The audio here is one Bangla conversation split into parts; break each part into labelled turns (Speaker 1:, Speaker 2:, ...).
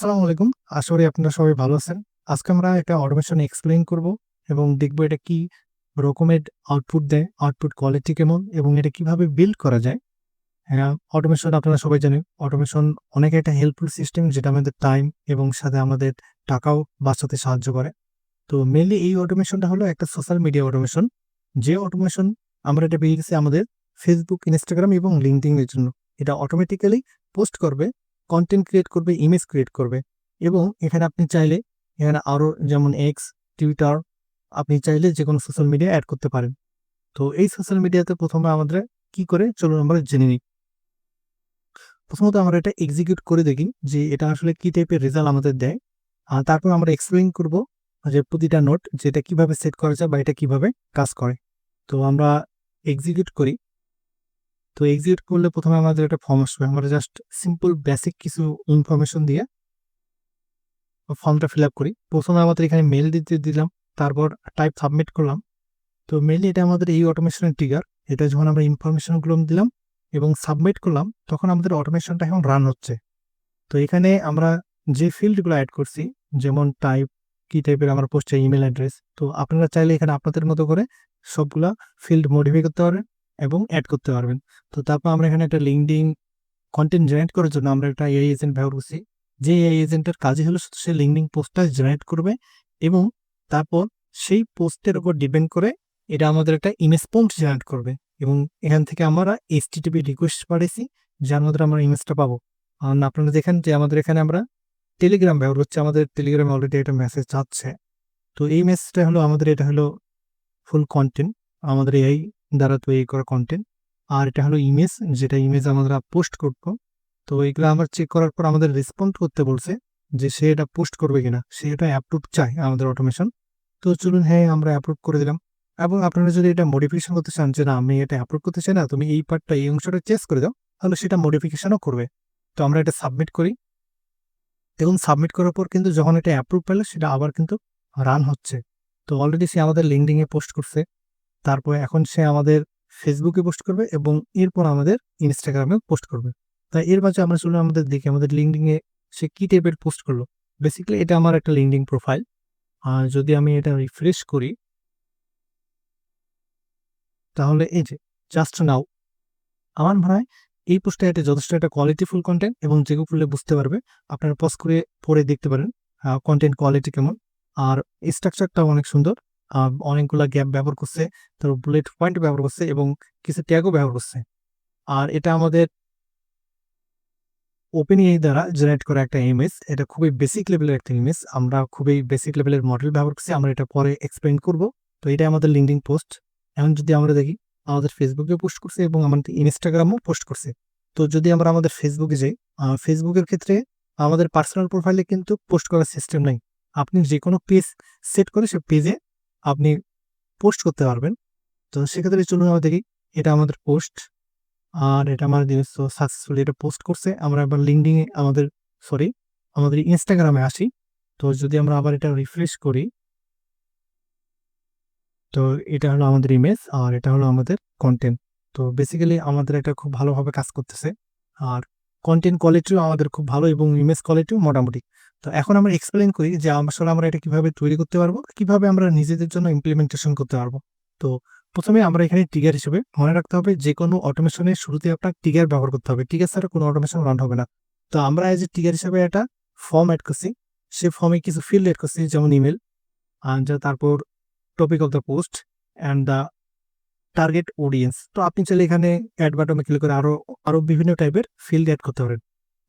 Speaker 1: আসসালামু আলাইকুম। আশা করি আপনারা সবাই ভালো আছেন। আজকে আমরা একটা অটোমেশন এক্সপ্লেইন করব এবং দেখব এটা কি রকমের আউটপুট দেয়, আউটপুট কোয়ালিটি কেমন এবং এটা কিভাবে বিল্ড করা যায়। হ্যাঁ, অটোমেশন আপনারা সবাই জানেন। অটোমেশন অনেক একটা হেল্পফুল সিস্টেম যেটা আমাদের টাইম এবং সাথে আমাদের টাকাও বাঁচাতে সাহায্য করে। তো মেইনলি এই অটোমেশনটা হলো একটা সোশ্যাল মিডিয়া অটোমেশন। যে অটোমেশন আমরা এটা পেয়ে গেছি আমাদের Facebook, Instagram এবং LinkedIn এর জন্য। এটা অটোমেটিক্যালি পোস্ট করবে, কনটেন্ট ক্রিয়েট করবে, ইমেজ ক্রিয়েট করবে এবং এখানে আপনি চাইলে এখানে আরো যেমন X, Twitter আপনি চাইলে যেকোনো সোশ্যাল মিডিয়া এড করতে পারেন। তো এই সোশ্যাল মিডিয়াতে প্রথমে আমাদের কি করে চলুন আমরা জেনে নিই। প্রথমত আমরা এটা এক্সিকিউট করে দেখি যে এটা আসলে কি টাইপের রেজাল্ট আমাদের দেয়। আর তারপর আমরা এক্সপ্লেইন করব যে প্রতিটা নোট যেটা কিভাবে সেট করা যায় বা এটা কিভাবে কাজ করে। তো আমরা এক্সিকিউট করি। তো এক্সিকিউট করলে প্রথমে আমাদের একটা ফর্ম আসবে। আমরা জাস্ট সিম্পল বেসিক কিছু ইনফরমেশন দিয়ে ফর্মটা ফিল আপ করি। প্রথমে আমাদের এখানে মেল দিতে দিলাম, তারপর টাইপ সাবমিট করলাম। তো মেইনলি এটা আমাদের এই অটোমেশনের ট্রিগার। এটা যখন আমরা ইনফরমেশনগুলো দিলাম এবং সাবমিট করলাম তখন আমাদের অটোমেশনটা এখন রান হচ্ছে। তো এখানে আমরা যে ফিল্ডগুলো অ্যাড করছি যেমন টাইপ, কি টাইপের আমরা পোস্ট চাই, ইমেল অ্যাড্রেস, তো আপনারা চাইলে এখানে আপনাদের মতো করে সবগুলা ফিল্ড মডিফাই করতে পারবেন এবং অ্যাড করতে পারবেন। তো তারপর আমরা এখানে একটা লিঙ্কডিন কন্টেন্ট জেনারেট করার জন্য আমরা একটা এআই এজেন্ট ব্যবহার করছি। যে এআই এজেন্টের কাজই হলো শুধু সে লিঙ্কডিন পোস্টটা জেনারেট করবে এবং তারপর সেই পোস্টের উপর ডিপেন্ড করে এটা আমাদের একটা ইমেজ প্রম্পট জেনারেট করবে এবং এখান থেকে আমরা HTTP রিকোয়েস্ট পাঠিয়েছি যার মধ্যে আমরা ইমেজটা পাবো। আর আপনারা দেখেন যে আমাদের এখানে আমরা টেলিগ্রাম ব্যবহার করছি, আমাদের টেলিগ্রামে অলরেডি একটা মেসেজ যাচ্ছে। তো এই মেসেজটা হলো আমাদের, এটা হলো ফুল কন্টেন্ট আমাদের এআই দ্বারা তৈরি করা কন্টেন্ট। আর এটা হলো ইমেজ, যেটা ইমেজ আমরা পোস্ট করবো। তো এগুলো আমরা চেক করার পর আমাদের রেসপন্ড করতে বলছে যে সে এটা পোস্ট করবে কিনা, সে এটা অ্যাপ্রুভ চায় আমাদের অটোমেশন। তো চলুন, হ্যাঁ আমরা অ্যাপ্রুভ করে দিলাম। এবং আপনারা যদি এটা মডিফিকেশন করতে চান যে না আমি এটা অ্যাপ্রুভ করতে চাই না, তুমি এই পার্টটা এই অংশটা চেঞ্জ করে দাও, তাহলে সেটা মডিফিকেশনও করবে। তো আমরা এটা সাবমিট করি এবং সাবমিট করার পর কিন্তু যখন এটা অ্যাপ্রুভ পেলে সেটা আবার কিন্তু রান হচ্ছে। তো অলরেডি সে আমাদের লিঙ্কডিনে পোস্ট করছে, তারপরে এখন সে আমাদের ফেসবুকে পোস্ট করবে এবং এরপর আমাদের ইনস্টাগ্রামে পোস্ট করবে। তাই এর মাঝে আমরা চলুন আমাদের দেখি আমাদের লিঙ্কডিনে সে কি টাইপের পোস্ট করলো। বেসিক্যালি এটা আমার একটা লিঙ্কডিন প্রোফাইল। আর যদি আমি এটা রিফ্রেশ করি তাহলে এই যে জাস্ট নাও আমার মনে হয় এই পোস্টটা এটা যথেষ্ট একটা কোয়ালিটিফুল কন্টেন্ট এবং যেগুলো পড়লে বুঝতে পারবে, আপনারা পজ করে পড়ে দেখতে পারেন কন্টেন্ট কোয়ালিটি কেমন। আর স্ট্রাকচারটাও অনেক সুন্দর, অনেকগুলা গ্যাপ ব্যবহার করছে, তারপর বুলেট পয়েন্ট ব্যবহার করছে এবং কিছু ট্যাগও ব্যবহার করছে। আর এটা আমাদের ওপেনএআই দ্বারা জেনারেট করা একটা ইমেজ। এটা খুবই বেসিক লেভেলের একটা ইমেজ, আমরা খুবই বেসিক লেভেলের মডেল ব্যবহার করছি, আমরা এটা পরে এক্সপ্লেইন করব। তো এটা আমাদের লিঙ্কডিন পোস্ট। এখন যদি আমরা দেখি আমাদের ফেসবুকে পোস্ট করছে এবং আমাদের ইনস্টাগ্রামও পোস্ট করছে। তো যদি আমরা আমাদের ফেসবুকে যাই, ফেসবুকের ক্ষেত্রে আমাদের পার্সোনাল প্রোফাইলে কিন্তু পোস্ট করার সিস্টেম নেই। আপনি যে কোনো পেজ সেট করে সে পেজে আপনি পোস্ট করতে পারবেন। তো সেক্ষেত্রে চলুন আমরা দেখি, এটা আমাদের পোস্ট আর এটা আমার জিনিস তো সাকসেসফুলি এটা পোস্ট করছে। আমরা এবার লিঙ্কডিনে আমাদের ইনস্টাগ্রামে আসি। তো যদি আমরা আবার এটা রিফ্রেশ করি, তো এটা হলো আমাদের ইমেজ আর এটা হলো আমাদের কন্টেন্ট। তো বেসিক্যালি আমাদের এটা খুব ভালোভাবে কাজ করতেছে আর কন্টেন্ট কোয়ালিটিও আমাদের খুব ভালো এবং ইমেজ কোয়ালিটিও মোটামুটি। তো এখন আমরা এক্সপ্লেইন করি যে আসলে আমরা এটা কিভাবে তৈরি করতে পারবো, কিভাবে আমরা নিজেদের জন্য ইমপ্লিমেন্টেশন করতে পারবো। তো প্রথমে আমরা এখানে ট্রিগার হিসেবে মনে রাখতে হবে যে কোনো অটোমেশনের শুরুতে আপনার ট্রিগার ব্যবহার করতে হবে, ট্রিগার ছাড়া কোনো অটোমেশন রান হবে না। তো আমরা এজ এ ট্রিগার হিসেবে একটা ফর্ম অ্যাড করছি, সে ফর্মে কিছু ফিল্ড অ্যাড করছি যেমন ইমেল, তারপর topic of the post and the target audience. তো আপনি চাইলে এখানে অ্যাড বাটনে ক্লিক করে আরো আরো বিভিন্ন টাইপের ফিল্ড অ্যাড করতে পারেন।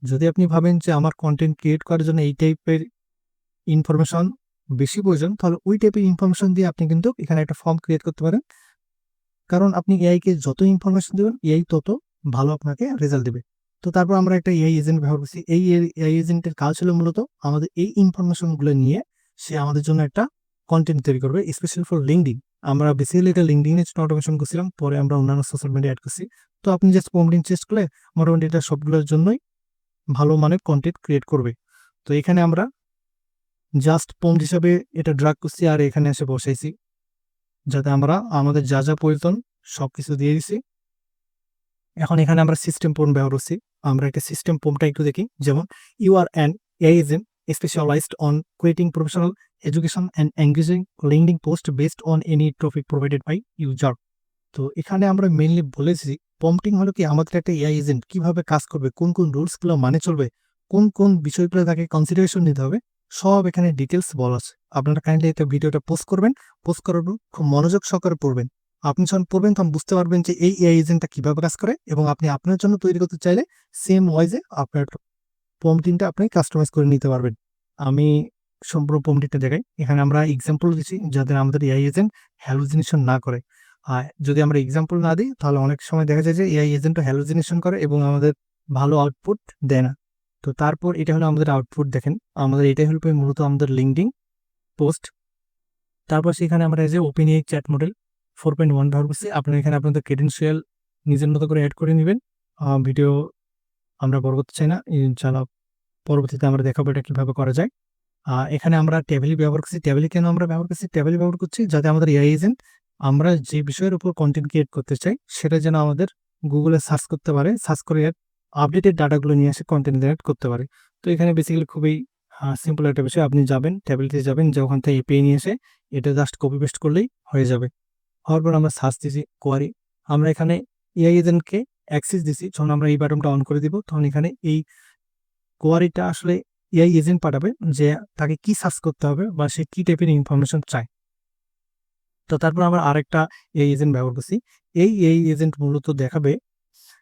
Speaker 1: যদি আপনি ভাবেন যে আমার কন্টেন্ট ক্রিয়েট করার জন্য এই টাইপের ইনফরমেশন বেশি প্রয়োজন, তাহলে ওই টাইপের ইনফরমেশন দিয়ে আপনি কিন্তু এখানে একটা ফর্ম ক্রিয়েট করতে পারেন। কারণ আপনি এআই কে যত ইনফরমেশন দেবেন এআই তত ভালো আপনাকে রেজাল্ট দেবে। তো তারপর আমরা একটা এআই এজেন্ট ব্যবহার করছি। এই এআই এজেন্টের কাজ হলো মূলত আমাদের এই ইনফরমেশনগুলো নিয়ে সে আমাদের জন্য একটা কন্টেন্ট তৈরি করবে স্পেশাল ফর লিঙ্কডিন। আমরা বেসিক্যালি এটা লিঙ্কডিনের জন্য অটোমেশন করছিলাম, পরে আমরা অন্যান্য সোশ্যাল মিডিয়া অ্যাড করছি। তো আপনি জাস্ট প্রম্পটিং চেষ্টা করলে মোটামুটি এটা সবগুলোর জন্যই ভালো মানের কন্টেন্ট ক্রিয়েট করবে। তো এখানে আমরা জাস্ট প্রম্পট হিসাবে এটা ড্রাগ করছি আর এখানে এসে বসাইছি যাতে আমরা আমাদের যা যা প্রয়োজন সবকিছু দিয়ে দিছি। এখন এখানে আমরা সিস্টেম প্রম্পট ব্যবহার করছি। আমরা একটা সিস্টেম প্রম্পটটা একটু দেখি, যেমন you are an AI agent specialized on creating professional education and engaging LinkedIn post based on any topic provided by user. তো এখানে আমরা মেইনলি বলেছি প্রম্পটিং হলো কি আমাদের একটা এআই এজেন্ট কিভাবে কাজ করবে, কোন কোন রুলসগুলো মানে চলবে, কোন কোন বিষয়গুলো তাকে কনসিডারেশন নিতে হবে, সব এখানে ডিটেলস বলা আছে। আপনারা কাইন্ডলি একটা ভিডিওটা পোস্ট করবেন, পোস্ট করার পর খুব মনোযোগ সহকারে পড়বেন। আপনি যখন পড়বেন তখন বুঝতে পারবেন যে এই এআই এজেন্টটা কিভাবে কাজ করে, এবং আপনি আপনার জন্য তৈরি করতে চাইলে সেম ওয়াইজে আপনার প্রম্পটিংটা আপনি কাস্টমাইজ করে নিতে পারবেন। আমি সম্পূর্ণ প্রম্পটিংটা দেখাই। এখানে আমরা এক্সাম্পল দিচ্ছি যাতে আমাদের এআই এজেন্ট হ্যালুসিনেশন না করে। যদি আমরা এক্সাম্পল না দিই তাহলে অনেক সময় দেখা যায় যে এআই এজেন্টও হ্যালুসিনেশন করে এবং আমাদের ভালো আউটপুট দেয় না। তো তারপর এটা হলো আমাদের আউটপুট। দেখেন আমাদের এটাই হলো মূলত আমাদের লিঙ্কডিন পোস্ট। তারপর সেখানে আমরা যে ওপেন এআই চ্যাট মডেল 4.1 ব্যবহার করছি। আপনারা এখানে আপনাদের ক্রেডেনশিয়াল নিজের মতো করে অ্যাড করে নেবেন। ভিডিও আমরা বড় করতে চাই না, ইনশাআল্লাহ পরবর্তীতে আমরা দেখাবো এটা কিভাবে করা যায়। এখানে আমরা ট্যাবলি ব্যবহার করছি। ট্যাবলি কেন আমরা ব্যবহার করছি? ট্যাবলি ব্যবহার করছি যাতে আমাদের এআই এজেন্ট আমরা যে বিষয়ের উপর কন্টেন্ট ক্রিয়েট করতে চাই সেটা যেন আমাদের গুগলে সার্চ করতে পারে, সার্চ করে আপডেটেড ডাটাগুলো নিয়ে এসে কন্টেন্ট জেনারেট করতে পারে। তো এখানে বেসিক্যালি খুবই সিম্পল একটা বিষয়। আপনি যাবেন ট্যাবলেটে যাবেন, যে ওখান থেকে এপিআই নিয়ে এসে এটা জাস্ট কপি পেস্ট করলেই হয়ে যাবে। হওয়ার পর আমরা সার্চ দিছি কোয়ারি। আমরা এখানে এআই এজেন্টকে অ্যাক্সেস দিছি। যখন আমরা এই বাটনটা অন করে দিব তখন এখানে এই কোয়ারিটা আসলে এআই এজেন্ট পাঠাবে যে তাকে কি সার্চ করতে হবে বা সে কি টাইপের ইনফরমেশন চায়। তো তারপর আমরা আরেকটা এআই এজেন্ট ব্যবহার করছি। এই এআই এজেন্ট মূলত দেখাবে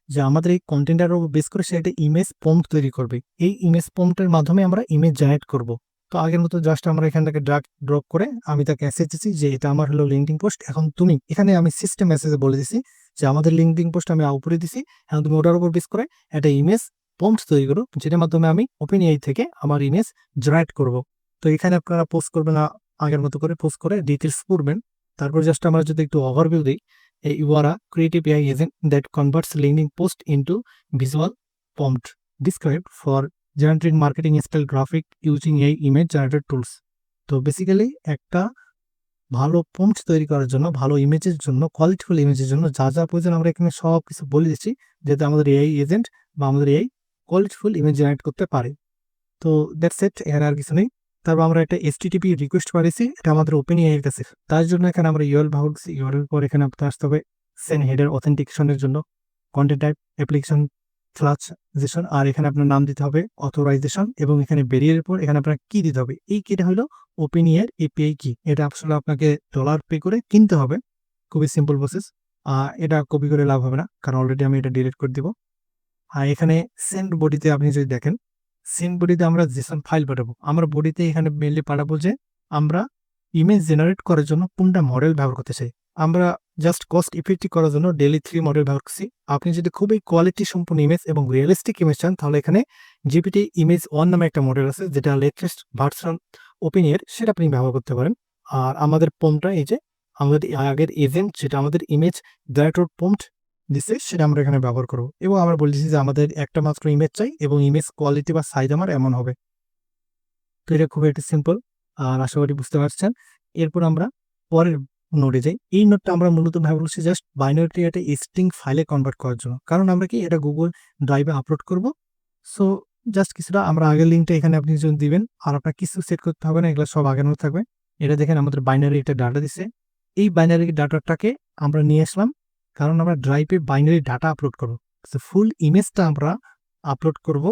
Speaker 1: যে আমাদের এই কন্টেন্টের উপর বেস করে সে একটা ইমেজ প্রম্পট তৈরি করবে। এই ইমেজ প্রম্পটের মাধ্যমে আমরা ইমেজ জেনারেট করব। তো আগের মতো জাস্ট আমরা এখান থেকে ড্রাগ ড্রপ করে আমি তাকে মেসেজ দিচ্ছি যে এটা আমার হলো লিঙ্কডিন পোস্ট, এখন তুমি এখানে আমি সিস্টেম মেসেজে বলে দিছি যে আমাদের লিঙ্কডিন পোস্ট আমি উপরে দিছি, এখন তুমি ওটার উপর বেস করে একটা ইমেজ প্রম্পট তৈরি করো যেটার মাধ্যমে আমি ওপেন এআই থেকে আমার ইমেজ জেনারেট করব। তো এখানে আপনারা পোস্ট করবেন না, আগের মতো করে পোস্ট করে ডিটেলস পড়বেন। তারপর জাস্ট আমরা যদি একটু ওভারভিউ দিই, you are a creative AI agent that converts LinkedIn post into visual prompt described for generating marketing style graphic using AI image generated tools. তো বেসিক্যালি একটা ভালো প্রম্পট তৈরি করার জন্য, ভালো ইমেজের জন্য, কোয়ালিটিফুল ইমেজের জন্য যা যা প্রয়োজন আমরা এখানে সব কিছু বলে দিচ্ছি যাতে আমাদের এআই এজেন্ট বা আমাদের এআই কোয়ালিটিফুল ইমেজ জেনারেট করতে পারে। তো দ্যাটস ইট, এর আর কিছু নেই। তারপর আমরা একটা HTTP রিকোয়েস্ট পাঠিয়েছি, এটা আমাদের ওপেন এআই এর কাছে। তার জন্য এখানে আমরা ইউআরএল ব্যবহার করছি। ইউআরএল পর এখানে আপনার আসতে হবে সেন্ড হেডার অথেন্টিকেশনের জন্য, কন্টেন্ট টাইপ অ্যাপ্লিকেশন ফ্লাচেশন, আর এখানে আপনার নাম দিতে হবে, অথরাইজেশন, এবং এখানে বেরিয়ারের পর এখানে আপনার কি দিতে হবে। এই কিটা হলো ওপেন এআই এপিআই কি। এটা আসলে আপনাকে ডলার পে করে কিনতে হবে। খুবই সিম্পল প্রসেস। এটা কপি করে লাভ হবে না, কারণ অলরেডি আমি এটা ডিলিট করে দিব। আর এখানে সেন্ড বডিতে আপনি যদি দেখেন, সেন্ড বডিতে আমরা জেসন ফাইল পাঠাবো। আমরা বডিতে এখানে মেইনলি পাঠাবো যে আমরা ইমেজ জেনারেট করার জন্য কোনটা মডেল ব্যবহার করতে চাই। আমরা জাস্ট কস্ট ইফেক্টিভ করার জন্য ডেইলি 3 মডেল ব্যবহার করছি। আপনি যদি খুবই কোয়ালিটি সম্পূর্ণ ইমেজ এবং রিয়েলিস্টিক ইমেজ চান তাহলে এখানে জিপিটি ইমেজ 1 নামে একটা মডেল আছে যেটা লেটেস্ট ভার্সন ওপেন এর, সেটা আপনি ব্যবহার করতে পারেন। আর আমাদের প্রম্পটটা এই যে আমাদের আগের এজেন্ট যেটা আমাদের ইমেজ জেনারেটর প্রম্পট দিচ্ছে সেটা আমরা এখানে ব্যবহার করবো, এবং আমরা বলতেছি যে আমাদের একটা মাত্র ইমেজ চাই এবং ইমেজ কোয়ালিটি বা সাইজ আমার এমন হবে। তো এটা খুবই একটা সিম্পল, আর আশা করি বুঝতে পারছেন। এরপর আমরা পরের নোডে যাই। এই নোডটা আমরা মূলত ব্যবহার করছি জাস্ট বাইনারি একটা স্ট্রিং ফাইলে কনভার্ট করার জন্য, কারণ আমরা কি এটা গুগল ড্রাইভে আপলোড করব। সো জাস্ট কিছুটা আমরা আগের লিঙ্কটা এখানে আপনি যদি দিবেন, আর আপনার কিছু সেট করতে হবে না, এগুলো সব আগের মতো থাকবে। এটা দেখেন আমাদের বাইনারি একটা ডাটা দিচ্ছে। এই বাইনারি ডাটাটাকে আমরা নিয়ে আসলাম কারণ আমরা ড্রাইভে বাইনারি ডাটা আপলোড করবো। ফুল ইমেজটা আমরা আপলোড করব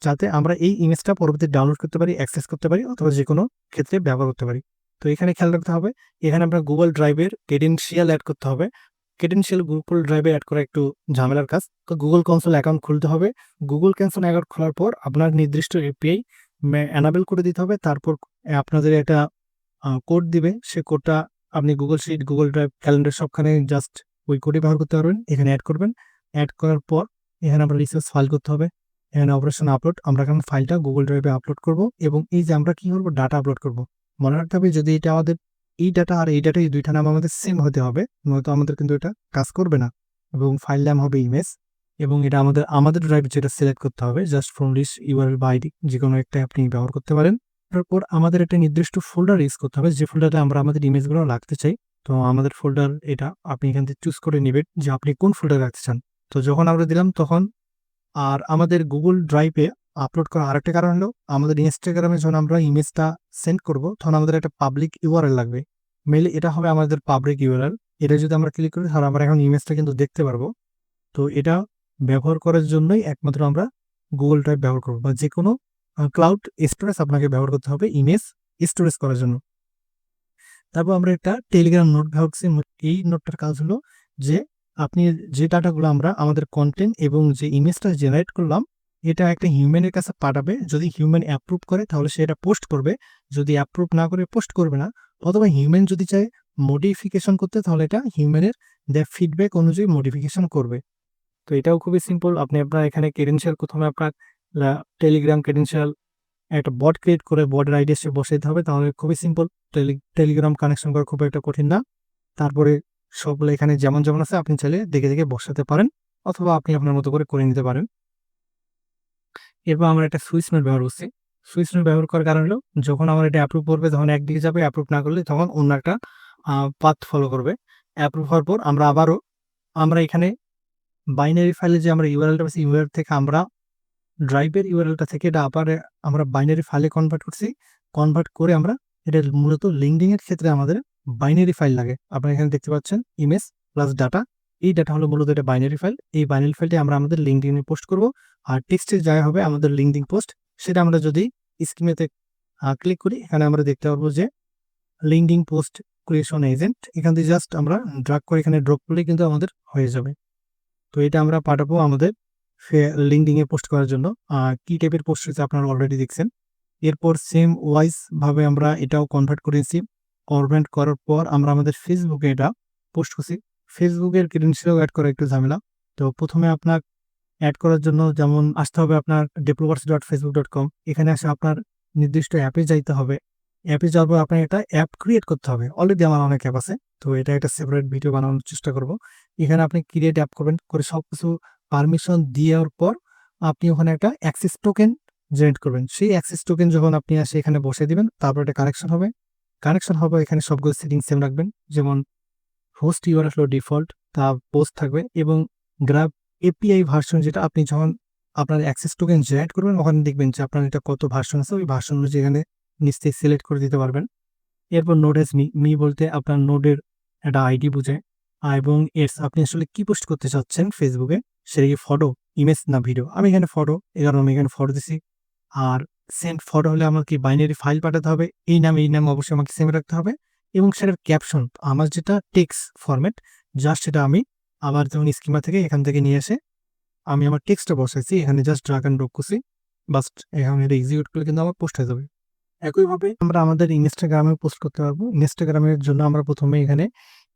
Speaker 1: যাতে আমরা এই ইমেজটা পরবর্তী ডাউনলোড করতে পারি, অ্যাক্সেস করতে পারি, অথবা যে কোনো ক্ষেত্রে ব্যবহার করতে পারি। তো এখানে খেয়াল রাখতে হবে, এখানে আমরা গুগল ড্রাইভের ক্রেডেনশিয়াল অ্যাড করতে হবে। ক্রেডেনশিয়াল গুগল ড্রাইভে অ্যাড করা একটু ঝামেলার কাজ। তো গুগল কনসোল অ্যাকাউন্ট খুলতে হবে। গুগল কনসোল অ্যাকাউন্ট খোলার পর আপনার নির্দিষ্ট এপিআই এনাবেল করে দিতে হবে। তারপর আপনাদের একটা কোড দিবে, সে কোডটা আপনি Google sheet, Google drive, calendar সবখানে জাস্ট ওই কোডই ব্যবহার করতে পারবেন। এখানে অ্যাড করবেন। অ্যাড করার পর এখানে আমরা রিসোর্স ফাইল করতে হবে। এখানে অপারেশন আপলোড, আমরা এখন ফাইলটা গুগল ড্রাইভে আপলোড করব, এবং এই যে আমরা কি করবো ডাটা আপলোড করব। মনে রাখতে হবে যদি এটা আমাদের এই ডাটা আর এই ডাটা এই দুইটা নাম আমাদের সেম হতে হবে, নয়তো আমাদের কিন্তু এটা কাজ করবে না। এবং ফাইল নাম হবে ইমেজ, এবং এটা আমাদের ড্রাইভ যেটা সিলেক্ট করতে হবে জাস্ট ফ্রম লিস্ট ইউআরএল বা আইডি যে কোনো একটা আপনি ব্যবহার করতে পারেন। তারপর আমাদের একটা নির্দিষ্ট ফোল্ডার ইউজ করতে হবে যে ফোল্ডারে আমরা আমাদের ইমেজগুলো রাখতে চাই। তো আমাদের ফোল্ডার এটা আপনি এখান থেকে চুজ করে নেবেন যে আপনি কোন ফোল্ডার রাখতে চান। তো যখন আমরা দিলাম তখন আর আমাদের গুগল ড্রাইভে আপলোড করার আরেকটা কারণ হলো আমাদের ইনস্টাগ্রামে যখন আমরা ইমেজটা সেন্ড করব তখন আমাদের একটা পাবলিক ইউআরএল লাগবে। মেইলে এটা হবে আমাদের পাবলিক ইউআরএল। এটা যদি আমরা ক্লিক করি তাহলে আমরা এখন ইমেজটা কিন্তু দেখতে পারবো। তো এটা ব্যবহার করার জন্যই একমাত্র আমরা গুগল ড্রাইভ ব্যবহার করব বা যে কোনো ক্লাউড স্টোরেজ আপনাকে ব্যবহার করতে হবে ইমেজ স্টোরেজ করার জন্য। তারপর আমরা একটা টেলিগ্রাম নোট ব্যবহার করছি। এই নোটটার কাজ হলো যে আপনি যে ডাটাগুলো আমরা আমাদের কন্টেন্ট এবং যে ইমেজটা জেনারেট করলাম এটা একটা হিউম্যানের কাছে পাঠাবে। যদি হিউম্যান অ্যাপ্রুভ করে তাহলে সে এটা পোস্ট করবে, যদি অ্যাপ্রুভ না করে পোস্ট করবে না। অথবা হিউম্যান যদি চায় মডিফিকেশন করতে তাহলে এটা হিউম্যানের দেয়া ফিডব্যাক অনুযায়ী মডিফিকেশন করবে। তো এটাও খুবই সিম্পল। আপনি আপনার এখানে ক্রেডেনশিয়াল প্রথমে আপনার টেলিগ্রাম ক্রেডেনশিয়াল একটা বট ক্রিয়েট করে বটের আইডি এসে বসে দিতে হবে, তাহলে খুবই সিম্পল। টেলিগ্রাম কানেকশন করা খুব একটা কঠিন না। তারপরে সবগুলো এখানে যেমন যেমন আছে আপনি চাইলে দেখে দেখে বসাতে পারেন অথবা আপনি আপনার মতো করে নিতে পারেন। এরপর আমরা একটা সুইচ নোট ব্যবহার করছি। সুইচ নোট ব্যবহার করার কারণ হলো যখন আমার এটা অ্যাপ্রুভ করবে তখন একদিকে যাবে, অ্যাপ্রুভ না করলে তখন অন্য একটা পাথ ফলো করবে। অ্যাপ্রুভ হওয়ার পর আমরা এখানে বাইনারি ফাইলে যে আমরা ইউআরএলটা পাচ্ছি ইউআরএল থেকে আমরা ড্রাইভের ইউআরএলটা থেকে এটা আবার আমরা বাইনারি ফাইলে কনভার্ট করছি। কনভার্ট করে আমরা এটা মূলত লিঙ্কডিং এর ক্ষেত্রে আমাদের বাইনারি ফাইল লাগে। আপনারা এখানে দেখতে পাচ্ছেন ইমেজ প্লাস ডাটা। এই ডাটা হলো মূলত এটা বাইনারি ফাইল। এই বাইনারি ফাইলটি আমরা আমাদের লিঙ্কডিং এ পোস্ট করব। আর টেক্সটের জায়গা হবে আমাদের লিঙ্কডিং পোস্ট। সেটা আমরা যদি স্ক্রিনেতে ক্লিক করি এখানে আমরা দেখতে পারবো যে লিঙ্কডিং পোস্ট ক্রিয়েশন এজেন্ট। এখান থেকে জাস্ট আমরা ড্রাগ করে এখানে ড্রপ করলে কিন্তু আমাদের হয়ে যাবে। তো এটা আমরা পাঠাবো আমাদের লিঙ্কডিং এ পোস্ট করার জন্য। কি টাইপের পোস্ট হচ্ছে আপনারা অলরেডি দেখছেন। এরপর সেম ওয়াইজ ভাবে আমরা এটাও কনভার্ট করেছি। কনভার্ট করার পর আমরা আমাদের ফেসবুকে এটা পোস্ট করছি। ফেসবুকের ক্রেডেনশিয়াল অ্যাড করা একটু ঝামেলা। তো প্রথমে আপনার অ্যাড করার জন্য যেমন আসতে হবে আপনার developers.facebook.com। এখানে আসে আপনার নির্দিষ্ট অ্যাপে যাইতে হবে। অ্যাপে যাওয়ার পর আপনার একটা অ্যাপ ক্রিয়েট করতে হবে। অলরেডি আমার অনেক অ্যাপ আছে, তো এটা একটা সেপারেট ভিডিও বানানোর চেষ্টা করব। এখানে আপনি ক্রিয়েট অ্যাপ করবেন, করে সবকিছু পারমিশন দেওয়ার পর আপনি ওখানে একটা অ্যাক্সেস টোকেন জেনারেট করবেন। সেই অ্যাক্সেস টোকেন যখন আপনি আসে এখানে বসে দিবেন তারপর একটা কানেকশন হবে। এখানে সবগুলো সেটিং সেম রাখবেন। যেমন হোস্ট ইউআরএল হলো ডিফল্ট, তা পোস্ট থাকবে এবং গ্রাফ এপিআই ভার্সন যেটা আপনি যখন আপনার অ্যাক্সেস টোকেন জেনারেট করবেন ওখানে দেখবেন যে আপনার এটা কত ভার্সন আছে, ওই ভার্সন অনুযায়ী এখানে নিশ্চয়ই সিলেক্ট করে দিতে পারবেন। এরপর নোড এস মি বলতে আপনার নোডের একটা আইডি বোঝায় এবং এস আপনি আসলে কি পোস্ট করতে চাচ্ছেন ফেসবুকে, সেটা কি ফটো, ইমেজ না ভিডিও। আমি এখানে ফটো, এই কারণে আমি এখানে ফটো দিছি। আর সেন্ড ফটো হলে আমাকে বাইনারি ফাইল পাঠাতে হবে। এই নাম অবশ্যই আমাকে সেম রাখতে হবে এবং সেটার ক্যাপশন আমার যেটা টেক্সট ফরম্যাট জাস্ট সেটা আমি আমার যেমন স্কিমা থেকে এখান থেকে নিয়ে এসে আমি আমার টেক্সটটা বসাইছি, এখানে জাস্ট ড্রাগ অ্যান্ড ড্রপ করছি। বাস এখন এটা এক্সিকিউট করলে কিন্তু আমার পোস্ট হয়ে যাবে। একইভাবে আমরা আমাদের ইনস্টাগ্রামে পোস্ট করতে পারবো। ইনস্টাগ্রামের জন্য আমরা প্রথমে এখানে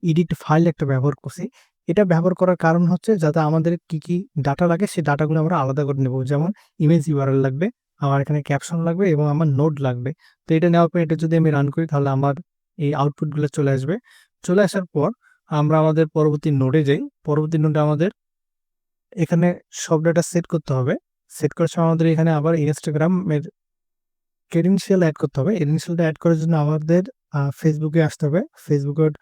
Speaker 1: এডিট ফাইল একটা ব্যবহার করছি। এটা ব্যবহার করার কারণ হচ্ছে যাতে আমাদের কি ডাটা লাগে সেই ডাটাগুলো আমরা আলাদা করে নেব। যেমন ইমেজ ইউআরএল লাগবে, আমার এখানে ক্যাপশন লাগবে এবং আমার নোট লাগবে। তো এটা নেওয়ার পর এটা যদি আমি রান করি তাহলে আমার এই আউটপুটগুলো চলে আসবে। চলে আসার পর আমরা আমাদের পরবর্তী নোডে যাই। পরবর্তী নোডে আমাদের এখানে সব ডাটা সেট করতে হবে। সেট করার সময় আমাদের এখানে আবার ইনস্টাগ্রামের ক্রেডেনশিয়াল অ্যাড করতে হবে। ক্রেডেনশিয়ালটা অ্যাড করার জন্য আমাদের ফেসবুকে আসতে হবে। ফেসবুকের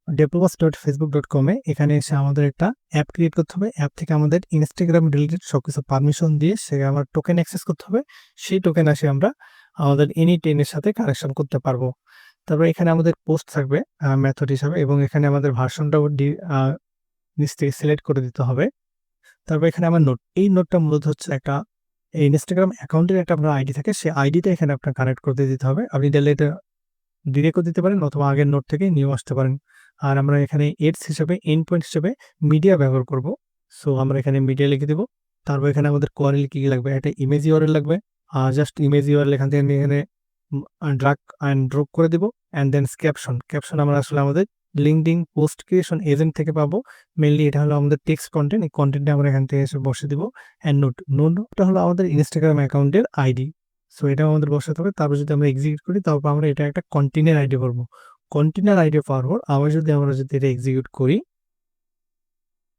Speaker 1: developers.facebook.com এ এখানে এসে আমাদের একটা অ্যাপ ক্রিয়েট করতে হবে। অ্যাপ থেকে আমাদের ইনস্টাগ্রাম রিলেটেড সবকিছু পারমিশন দিয়ে সে আমার টোকেন অ্যাক্সেস করতে হবে। সেই টোকেন আসে আমরা আমাদের এনি টেনের সাথে কানেকশন করতে পারবো। তারপর এখানে আমাদের পোস্ট থাকবে মেথড হিসাবে এবং এখানে আমাদের ভার্সনটাও নিচ থেকে সিলেক্ট করে দিতে হবে। তারপর এখানে আমার নোট, এই নোটটা মূলত হচ্ছে একটা ইনস্টাগ্রাম অ্যাকাউন্টের একটা আপনার আইডি থাকে, সেই আইডিটা এখানে আপনার কানেক্ট করতে দিতে হবে। আপনি চাইলে এটা ডিরেক্টও দিতে পারেন অথবা আগের নোট থেকে নিয়েও আসতে পারেন। আর আমরা এখানে এডস হিসাবে এন্ড পয়েন্ট হিসেবে মিডিয়া ব্যবহার করব। সো আমরা এখানে মিডিয়া লিখে দেবো। তারপর এখানে আমাদের কোয়ারেল কি লাগবে, একটা ইমেজ ইউআরএল লাগবে। জাস্ট ইমেজ ইউআরএল এখান থেকে আমি এখানে ড্রাগ অ্যান্ড ড্রপ করে দেবো। অ্যান্ড দেন ক্যাপশন আমরা আসলে আমাদের লিঙ্কডিং পোস্ট ক্রিয়েশন এজেন্ট থেকে পাবো। মেনলি এটা হলো আমাদের টেক্সট কন্টেন্ট, এই কন্টেন্টটা আমরা এখান থেকে এসে বসে দিব। অ্যান্ড নোটটা হলো আমাদের ইনস্টাগ্রাম অ্যাকাউন্টের আইডি। সো এটাও আমাদের বসাতে হবে। তারপর যদি আমরা এক্সিকিউট করি তারপর আমরা এটা একটা কন্টেইনার আইডি করবো। কন্টেইনার আইডি পাওয়ার পর আবার আমরা যদি এটা এক্সিকিউট করি,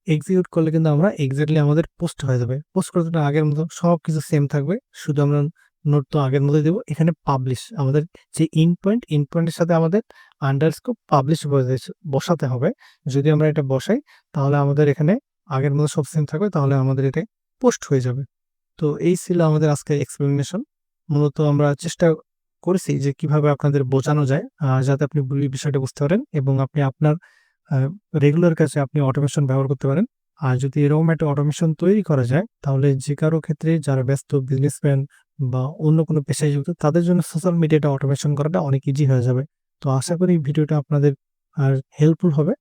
Speaker 1: এক্সিকিউট করলে কিন্তু আমরা এক্স্যাক্টলি আমাদের পোস্ট হয়ে যাবে। পোস্ট করার জন্য আগের মতো সব কিছু সেম থাকবে, শুধু আমরা নোট তো আগের মতো দেবো। এখানে পাবলিশ আমাদের যে ইনপয়েন্টের সাথে আমাদের আন্ডারস্কোর পাবলিশ বসাতে হবে। যদি আমরা এটা বসাই তাহলে আমাদের এখানে আগের মতো সব সেম থাকবে, তাহলে আমাদের এটা পোস্ট হয়ে যাবে। তো এই ছিল আমাদের আজকের এক্সপ্লেনেশন। মূলত আমরা চেষ্টা করেছি যে কিভাবে আপনাদের বোঝানো যায় যাতে আপনি বিষয়টা বুঝতে পারেন এবং আপনি আপনার রেগুলার কাজে আপনি অটোমেশন ব্যবহার করতে পারেন। আর যদি এরকম একটা অটোমেশন তৈরি করা যায় তাহলে যে কারো ক্ষেত্রে যারা ব্যস্ত বিজনেসম্যান বা অন্য কোনো পেশায় যুক্ত তাদের জন্য সোশ্যাল মিডিয়াটা অটোমেশন করাটা অনেক ইজি হয়ে যাবে। তো আশা করি ভিডিওটা আপনাদের হেল্পফুল হবে।